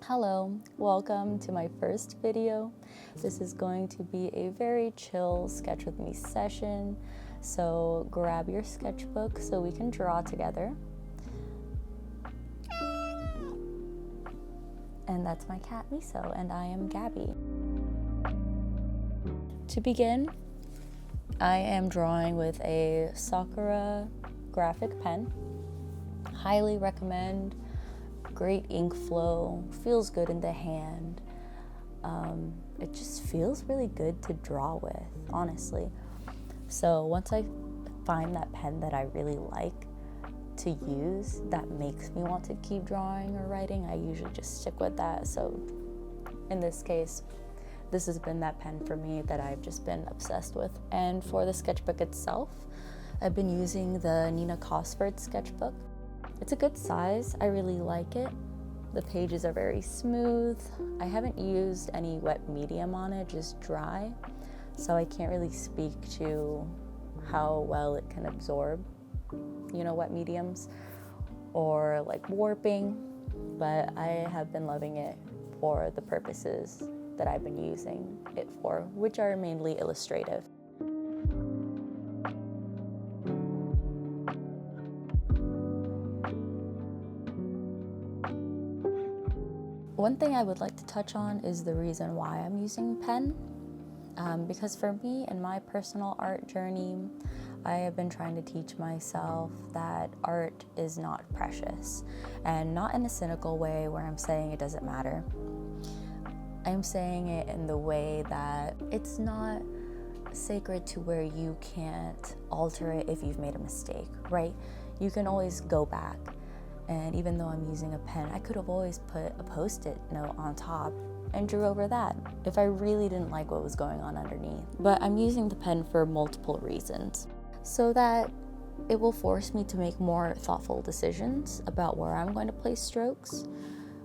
Hello, welcome to my first video. This is going to be a very chill sketch with me session, so grab your sketchbook so we can draw together. And that's my cat Miso, and I am Gabby. To begin, I am drawing with a Sakura graphic pen. Highly recommend. Great ink flow, feels good in the hand. It just feels really good to draw with, honestly. So once I find that pen that I really like to use, that makes me want to keep drawing or writing, I usually just stick with that. So in this case, this has been that pen for me that I've just been obsessed with. And for the sketchbook itself, I've been using the cosford sketchbook. It's a good size, I really like it. The pages are very smooth. I haven't used any wet medium on it, just dry. So I can't really speak to how well it can absorb, wet mediums or like warping, but I have been loving it for the purposes that I've been using it for, which are mainly illustrative. One thing I would like to touch on is the reason why I'm using pen. Because for me, in my personal art journey, I have been trying to teach myself that art is not precious, and not in a cynical way where I'm saying it doesn't matter. I'm saying it in the way that it's not sacred to where you can't alter it if you've made a mistake, right? You can always go back. And even though I'm using a pen, I could have always put a Post-it note on top and drew over that if I really didn't like what was going on underneath. But I'm using the pen for multiple reasons, so that it will force me to make more thoughtful decisions about where I'm going to place strokes,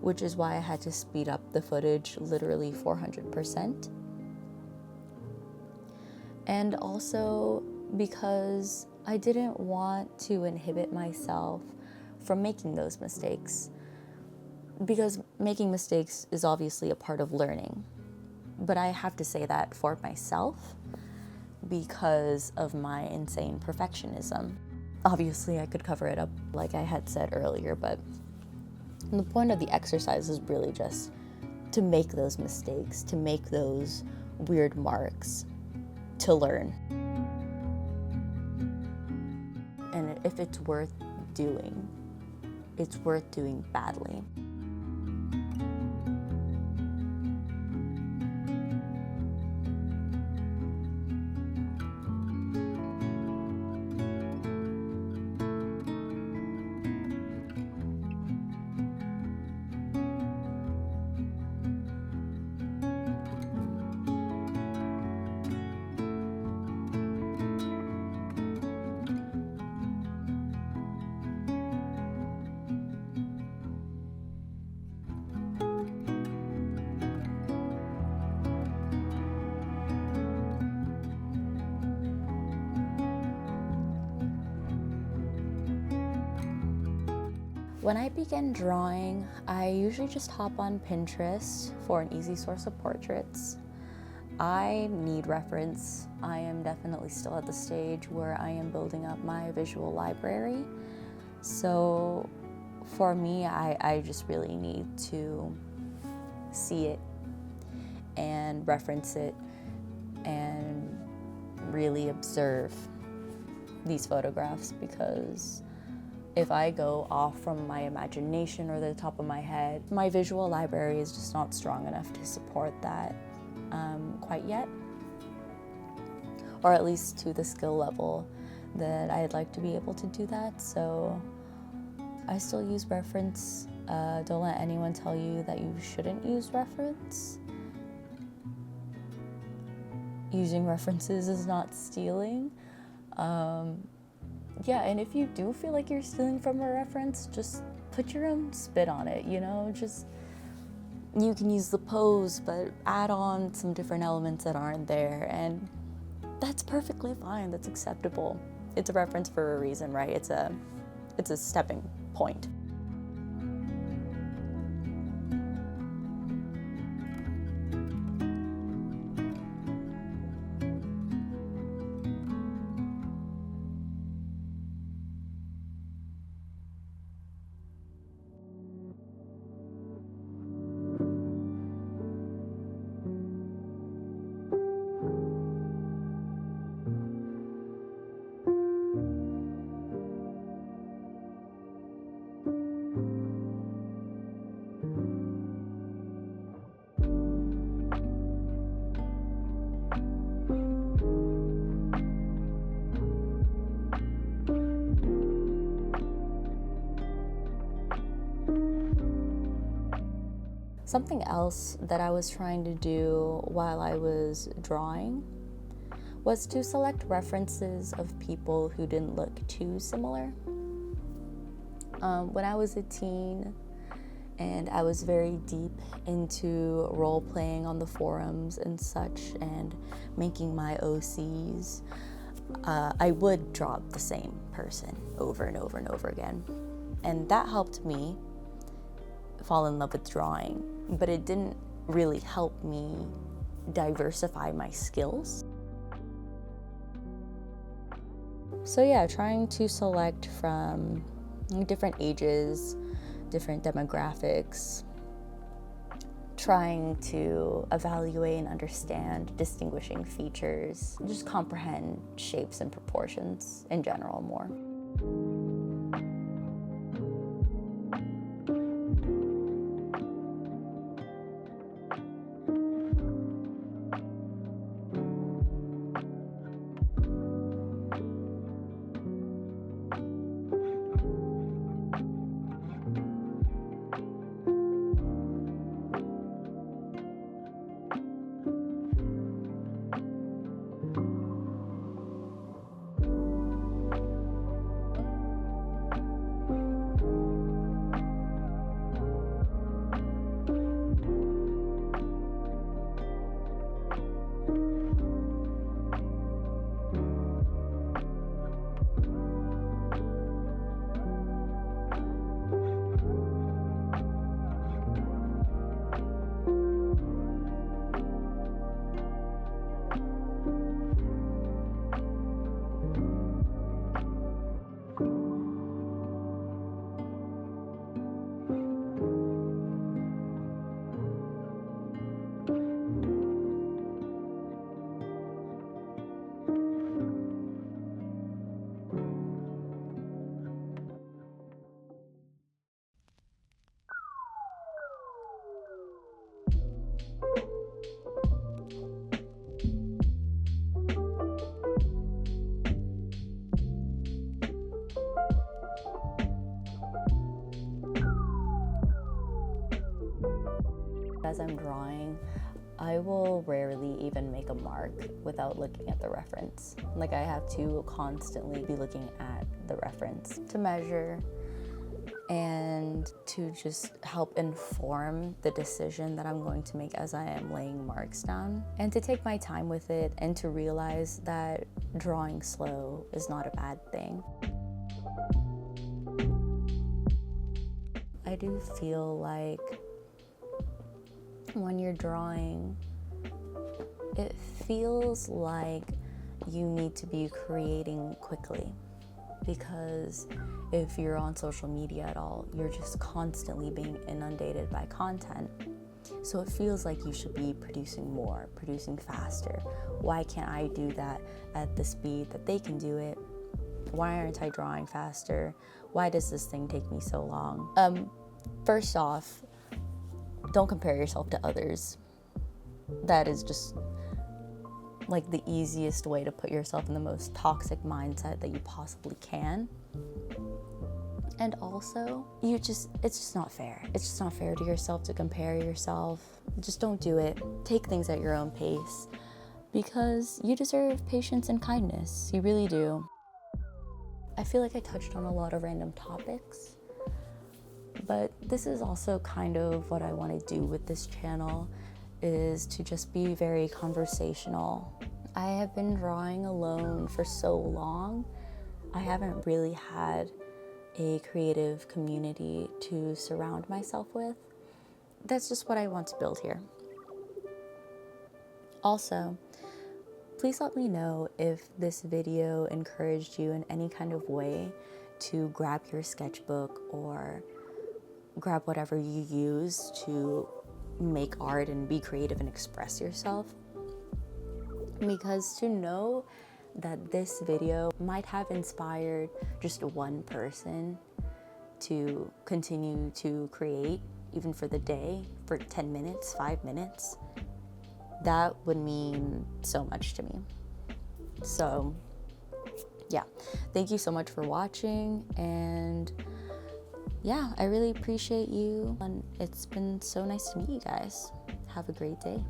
which is why I had to speed up the footage literally 400%. And also because I didn't want to inhibit myself from making those mistakes, because making mistakes is obviously a part of learning. But I have to say that for myself because of my insane perfectionism. Obviously, I could cover it up like I had said earlier, but the point of the exercise is really just to make those mistakes, to make those weird marks, to learn. And if it's worth doing, it's worth doing badly. When I begin drawing, I usually just hop on Pinterest for an easy source of portraits. I need reference. I am definitely still at the stage where I am building up my visual library. So for me, I just really need to see it and reference it and really observe these photographs, because if I go off from my imagination or the top of my head, my visual library is just not strong enough to support that quite yet, or at least to the skill level that I'd like to be able to do that. So I still use reference. Don't let anyone tell you that you shouldn't use reference. Using references is not stealing. Yeah, and if you do feel like you're stealing from a reference, just put your own spin on it, just, you can use the pose, but add on some different elements that aren't there, and that's perfectly fine, that's acceptable. It's a reference for a reason, right? It's a stepping point. Something else that I was trying to do while I was drawing was to select references of people who didn't look too similar. When I was a teen and I was very deep into role playing on the forums and such and making my OCs, I would draw the same person over and over and over again. And that helped me fall in love with drawing, but it didn't really help me diversify my skills. So yeah, trying to select from different ages, different demographics, trying to evaluate and understand distinguishing features, just comprehend shapes and proportions in general more. As I'm drawing, I will rarely even make a mark without looking at the reference. Like, I have to constantly be looking at the reference to measure and to just help inform the decision that I'm going to make as I am laying marks down, and to take my time with it and to realize that drawing slow is not a bad thing. I do feel like when you're drawing, it feels like you need to be creating quickly, because if you're on social media at all, you're just constantly being inundated by content. So it feels like you should be producing more, producing faster. Why can't I do that at the speed that they can do it? Why aren't I drawing faster? Why does this thing take me so long? First off, don't compare yourself to others. That is just like the easiest way to put yourself in the most toxic mindset that you possibly can. And also, it's just not fair. It's just not fair to yourself to compare yourself. Just don't do it. Take things at your own pace, because you deserve patience and kindness. You really do. I feel like I touched on a lot of random topics, but this is also kind of what I want to do with this channel, is to just be very conversational. I have been drawing alone for so long. I haven't really had a creative community to surround myself with. That's just what I want to build here. Also, please let me know if this video encouraged you in any kind of way to grab your sketchbook or grab whatever you use to make art and be creative and express yourself. Because to know that this video might have inspired just one person to continue to create, even for the day, for 10 minutes, 5 minutes, that would mean so much to me. So yeah, thank you so much for watching, and yeah, I really appreciate you, and it's been so nice to meet you guys. Have a great day.